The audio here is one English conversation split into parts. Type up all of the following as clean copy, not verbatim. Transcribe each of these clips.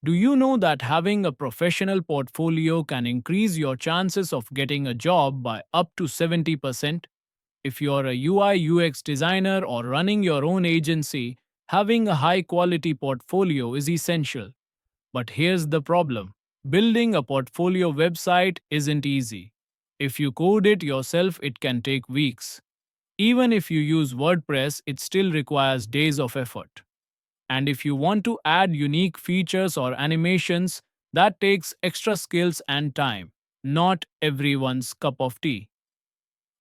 Do you know that having a professional portfolio can increase your chances of getting a job by up to 70%? If you're a UI UX designer or running your own agency, having a high quality portfolio is essential. But here's the problem: building a portfolio website isn't easy. If you code it yourself, it can take weeks. Even if you use WordPress, it still requires days of effort. And if you want to add unique features or animations, that takes extra skills and time. Not everyone's cup of tea.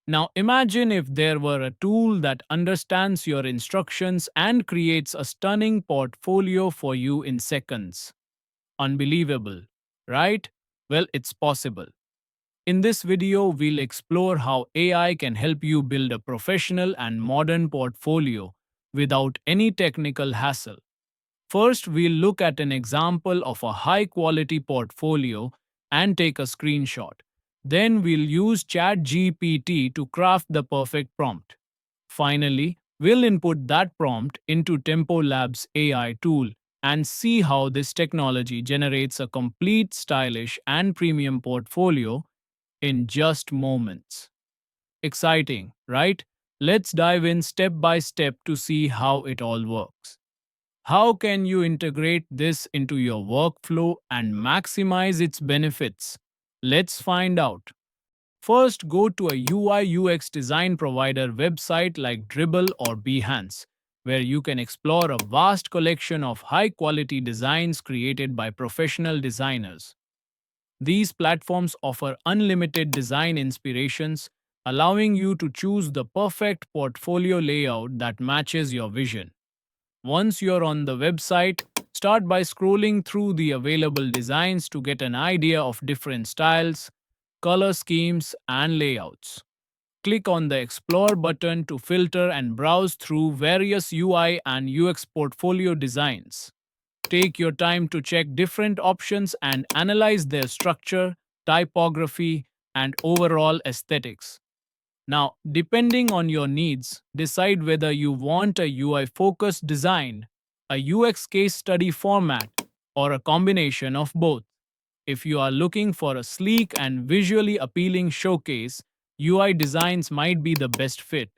Now imagine if there were a tool that understands your instructions and creates a stunning portfolio for you in seconds. Unbelievable, right? Well, it's possible. In this video, we'll explore how AI can help you build a professional and modern portfolio without any technical hassle. First, we'll look at an example of a high quality portfolio and take a screenshot. Then we'll use ChatGPT to craft the perfect prompt. Finally, we'll input that prompt into Tempo Labs AI tool and see how this technology generates a complete, stylish, and premium portfolio in just moments. Exciting, right? Let's dive in step by step to see how it all works. How can you integrate this into your workflow and maximize its benefits? Let's find out. First, go to a UI UX design provider website like Dribble or Behance, where you can explore a vast collection of high quality designs created by professional designers. These platforms offer unlimited design inspirations, allowing you to choose the perfect portfolio layout that matches your vision. Once you're on the website, start by scrolling through the available designs to get an idea of different styles, color schemes, and layouts. Click on the Explore button to filter and browse through various UI and UX portfolio designs. Take your time to check different options and analyze their structure, typography, and overall aesthetics. Now, depending on your needs, decide whether you want a UI focused design, a UX case study format, or a combination of both. If you are looking for a sleek and visually appealing showcase, UI designs might be the best fit,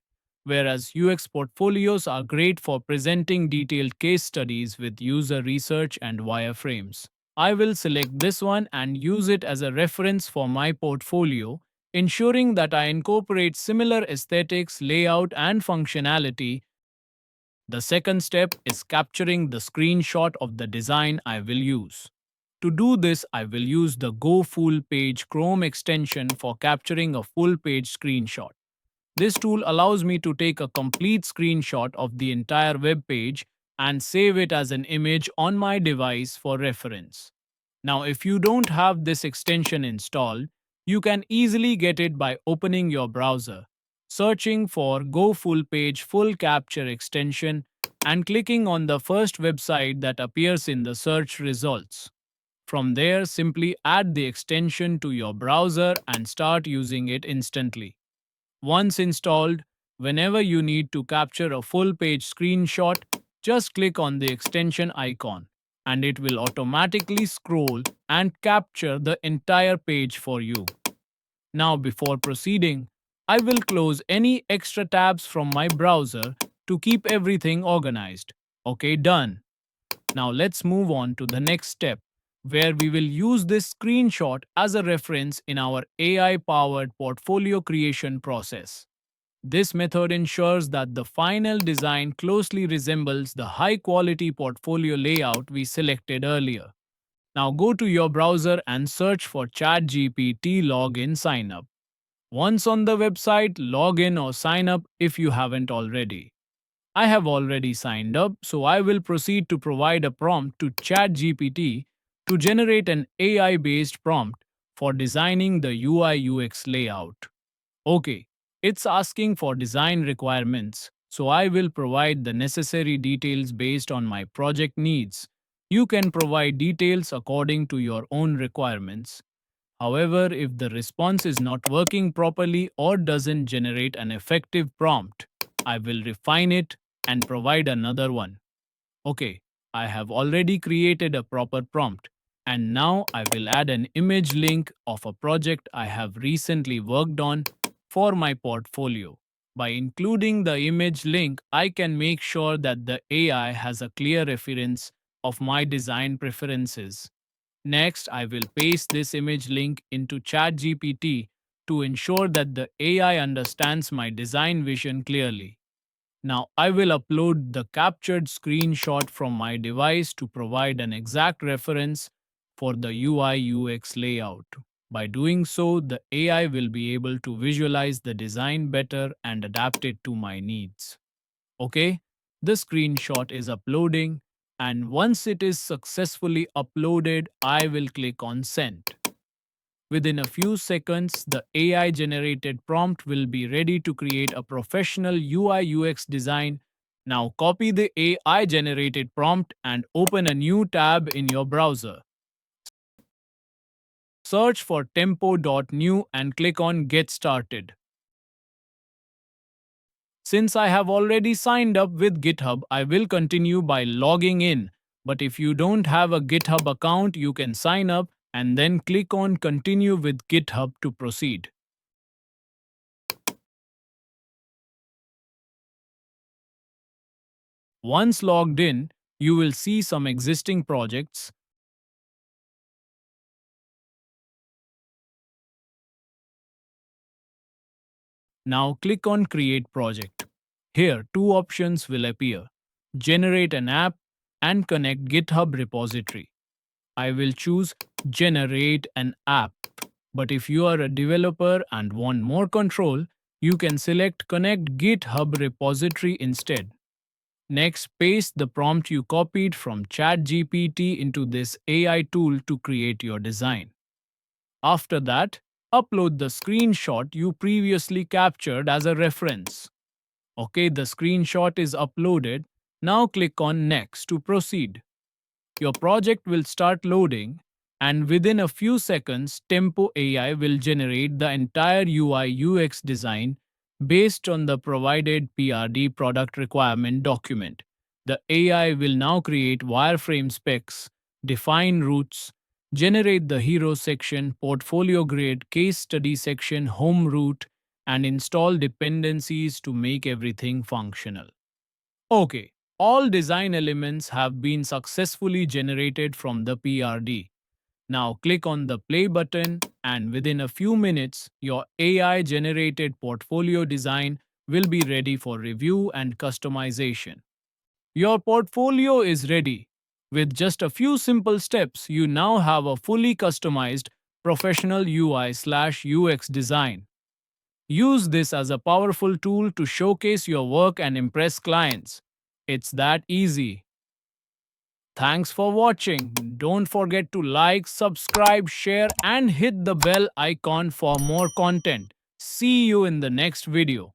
whereas UX portfolios are great for presenting detailed case studies with user research and wireframes. I will select this one and use it as a reference for my portfolio, ensuring that I incorporate similar aesthetics, layout, and functionality. The second step is capturing the screenshot of the design I will use. To do this, I will use the Go Full Page Chrome extension for capturing a full page screenshot. This tool allows me to take a complete screenshot of the entire web page and save it as an image on my device for reference. Now, if you don't have this extension installed, you can easily get it by opening your browser, searching for Go Full Page Full Capture extension, and clicking on the first website that appears in the search results. From there, simply add the extension to your browser and start using it instantly. Once installed, whenever you need to capture a full page screenshot, just click on the extension icon and it will automatically scroll and capture the entire page for you. Now, before proceeding, I will close any extra tabs from my browser to keep everything organized. Okay, done. Now, let's move on to the next step, where we will use this screenshot as a reference in our AI powered portfolio creation process. This method ensures that the final design closely resembles the high quality portfolio layout we selected earlier. Now go to your browser and search for ChatGPT login sign up. Once on the website, log in or sign up if you haven't already. I have already signed up, so I will proceed to provide a prompt to ChatGPT to generate an AI based prompt for designing the UI UX layout. Okay, it's asking for design requirements, so I will provide the necessary details based on my project needs. You can provide details according to your own requirements. However, if the response is not working properly or doesn't generate an effective prompt, I will refine it and provide another one. Okay, I have already created a proper prompt. And now I will add an image link of a project I have recently worked on for my portfolio. By including the image link, I can make sure that the AI has a clear reference of my design preferences. Next, I will paste this image link into ChatGPT to ensure that the AI understands my design vision clearly. Now, I will upload the captured screenshot from my device to provide an exact reference for the UI UX layout. By doing so, the AI will be able to visualize the design better and adapt it to my needs. Okay, the screenshot is uploading, and once it is successfully uploaded, I will click on send. Within a few seconds, the AI generated prompt will be ready to create a professional UI UX design. Now copy the AI generated prompt and open a new tab in your browser. Search for tempo.new and click on Get Started. Since I have already signed up with GitHub, I will continue by logging in. But if you don't have a GitHub account, you can sign up and then click on Continue with GitHub to proceed. Once logged in, you will see some existing projects. Now click on Create Project. Here, two options will appear: Generate an app and Connect GitHub repository. I will choose Generate an app. But if you are a developer and want more control, you can select Connect GitHub repository instead. Next, paste the prompt you copied from ChatGPT into this AI tool to create your design. After that, upload the screenshot you previously captured as a reference. Okay, the screenshot is uploaded. Now click on Next to proceed. Your project will start loading, and within a few seconds, Tempo AI will generate the entire UI UX design based on the provided PRD product requirement document. The AI will now create wireframe specs, define routes, generate the hero section, portfolio grid, case study section, home route, and install dependencies to make everything functional. Okay, all design elements have been successfully generated from the PRD. Now click on the play button, and within a few minutes, your AI generated portfolio design will be ready for review and customization. Your portfolio is ready. With just a few simple steps, you now have a fully customized professional UI/UX design. Use this as a powerful tool to showcase your work and impress clients. It's that easy. Thanks for watching. Don't forget to like, subscribe, share, and hit the bell icon for more content. See you in the next video.